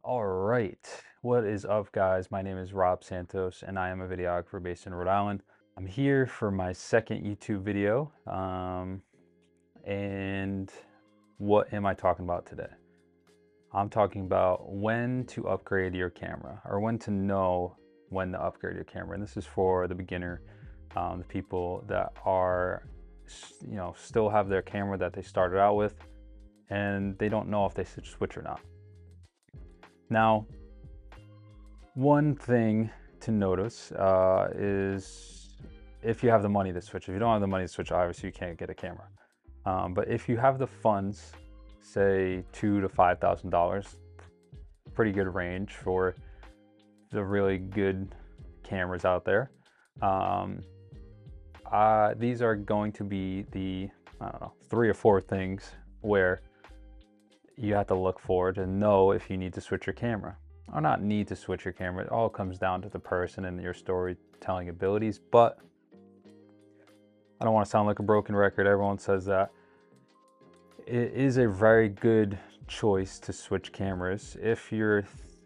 All right, what is up, guys? My name is Rob Santos, and I am a videographer based in Rhode Island. I'm here for my second YouTube video, and what am I talking about today? I'm talking about when to upgrade your camera, or when to know when to upgrade your camera. And this is for the beginner, the people that are, still have their camera that they started out with, and they don't know if they should switch or not. Now, one thing to notice is if you have the money to switch. If you don't have the money to switch, obviously you can't get a camera. But if you have the funds, say $2,000 to $5,000, pretty good range for the really good cameras out there. These are going to be the, I don't know, 3 or 4 things where you have to look for to know if you need to switch your camera. Or not need to switch your camera. It all comes down to the person and your storytelling abilities. But I don't want to sound like a broken record. Everyone says that. It is a very good choice to switch cameras if you're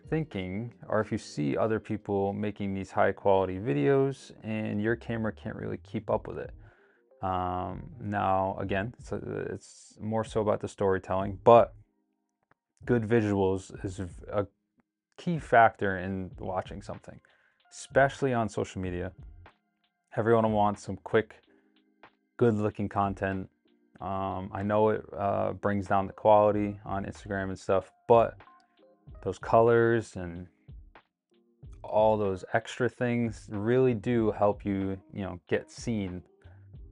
thinking, or if you see other people making these high quality videos and your camera can't really keep up with it. Now, again, it's more so about the storytelling, but good visuals is a key factor in watching something, especially on social media. Everyone wants some quick, good looking content. I know it brings down the quality on Instagram and stuff, but those colors and all those extra things really do help you, get seen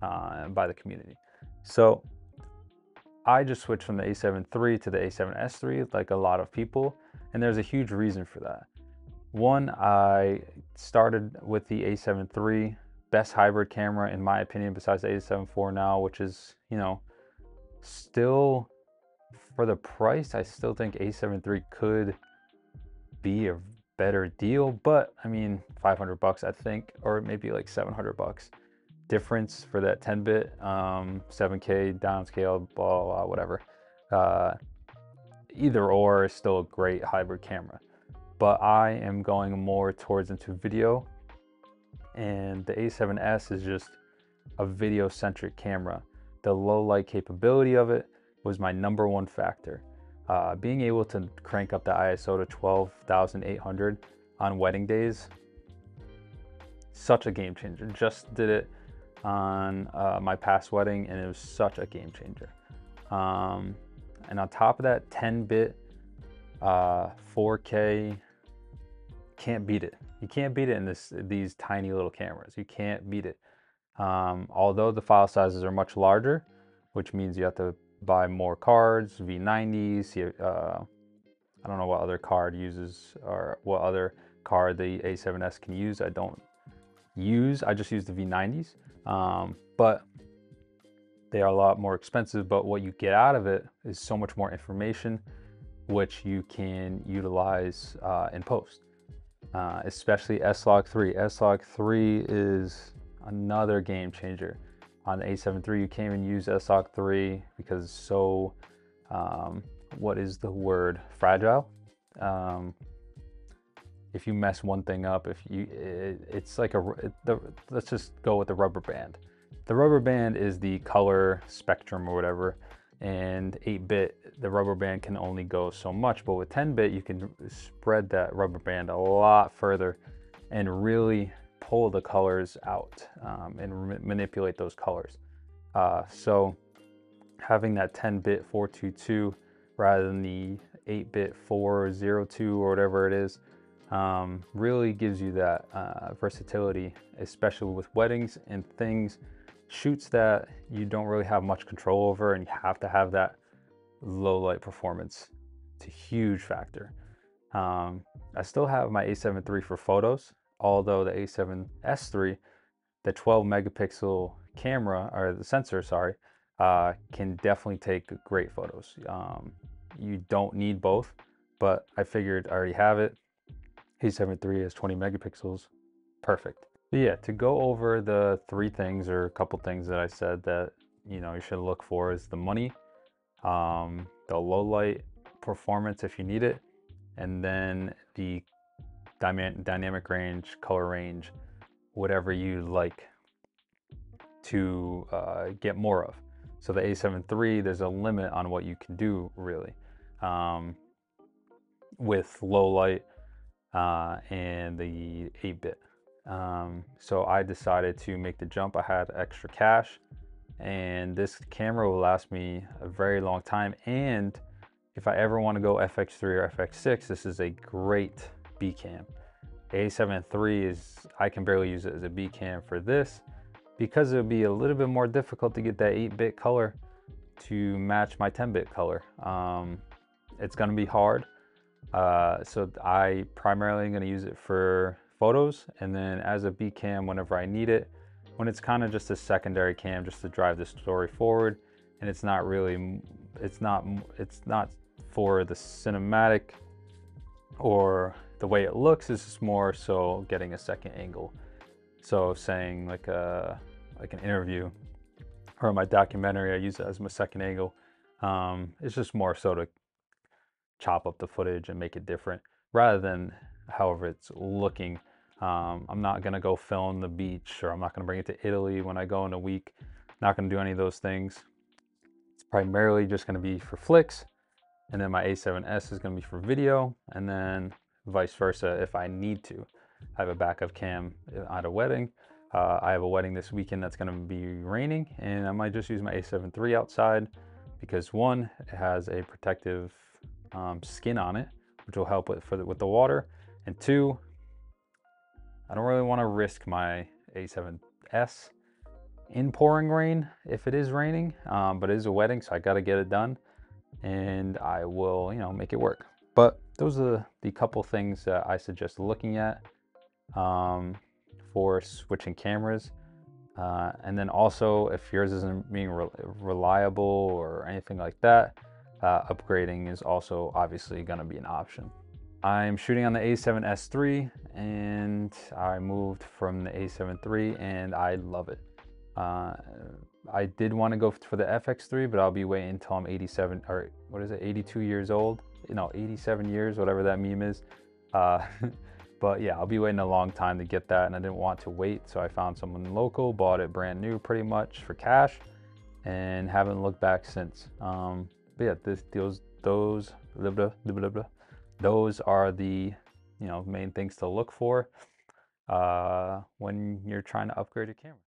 by the community. So I just switched from the A7 III to the A7S III, like a lot of people, and there's a huge reason for that. One, I started with the A7 III, best hybrid camera in my opinion, besides the A7 IV now, which is, still for the price. I still think A7 III could be a better deal, but I mean, 500 bucks, I think, or maybe like 700 bucks difference for that 10-bit, 7K downscale, blah, blah, whatever. Either or is still a great hybrid camera, but I am going more towards into video, and the A7S is just a video centric camera. The low light capability of it was my #1 factor. Being able to crank up the ISO to 12,800 on wedding days, such a game changer. Just did it on my past wedding, and it was such a game changer. And on top of that, 10-bit 4K, can't beat it. You can't beat it in these tiny little cameras. You can't beat it. Although the file sizes are much larger, which means you have to buy more cards, V90s. I don't know what other card uses, or what other card the A7S can use. I just use the V90s, but they are a lot more expensive. But what you get out of it is so much more information, which you can utilize in post, especially S-Log3. S-Log3 is another game changer. On the A7 III, you can't even use S-Log3 because it's so, what is the word? Fragile. If you mess one thing up, it's like let's just go with the rubber band. The rubber band is the color spectrum or whatever, and 8-bit, the rubber band can only go so much, but with 10-bit, you can spread that rubber band a lot further and really pull the colors out, and manipulate those colors. So having that 10-bit 422 rather than the 8-bit 402 or whatever it is, really gives you that versatility, especially with weddings and things, shoots that you don't really have much control over, and you have to have that low light performance. It's a huge factor. I still have my A7 III for photos, although the A7S III, the 12 megapixel camera, or the sensor, sorry, can definitely take great photos. You don't need both, but I figured I already have it. A7 III is 20 megapixels, perfect. But yeah, to go over the 3 things, or a couple things that I said that you should look for, is the money, the low light performance if you need it, and then the dynamic range, color range, whatever you like to get more of. So the A7 III, there's a limit on what you can do really with low light and the 8-bit. So I decided to make the jump. I had extra cash, and this camera will last me a very long time. And if I ever want to go FX3 or FX6, this is a great B cam. A7 III is, I can barely use it as a B cam for this because it would be a little bit more difficult to get that 8-bit color to match my 10-bit color. It's going to be hard. So I primarily am going to use it for photos, and then as a B cam whenever I need it, when it's kind of just a secondary cam just to drive the story forward, and it's not really, it's not for the cinematic or the way it looks. It's just more so getting a second angle. So saying like an interview or my documentary, I use it as my second angle. It's just more so to chop up the footage and make it different rather than however it's looking. I'm not gonna go film the beach, or I'm not gonna bring it to Italy when I go in a week. Not gonna do any of those things. It's primarily just gonna be for flicks, and then my A7S is gonna be for video, and then vice versa if I need to. I have a backup cam at a wedding. I have a wedding this weekend that's gonna be raining, and I might just use my A7 III outside because one, it has a protective skin on it, which will help with the water, and two, I don't really want to risk my A7S in pouring rain if it is raining, but it is a wedding, so I got to get it done, and I will, make it work. But those are the couple things that I suggest looking at for switching cameras. And then also, if yours isn't being reliable or anything like that, upgrading is also obviously going to be an option. I'm shooting on the A7S III, and I moved from the A7 III, and I love it. I did want to go for the FX3, but I'll be waiting until I'm 87, or what is it, 82 years old? 87 years, whatever that meme is. But yeah, I'll be waiting a long time to get that, and I didn't want to wait, so I found someone local, bought it brand new pretty much for cash, and haven't looked back since. But yeah, those are the main things to look for when you're trying to upgrade your camera.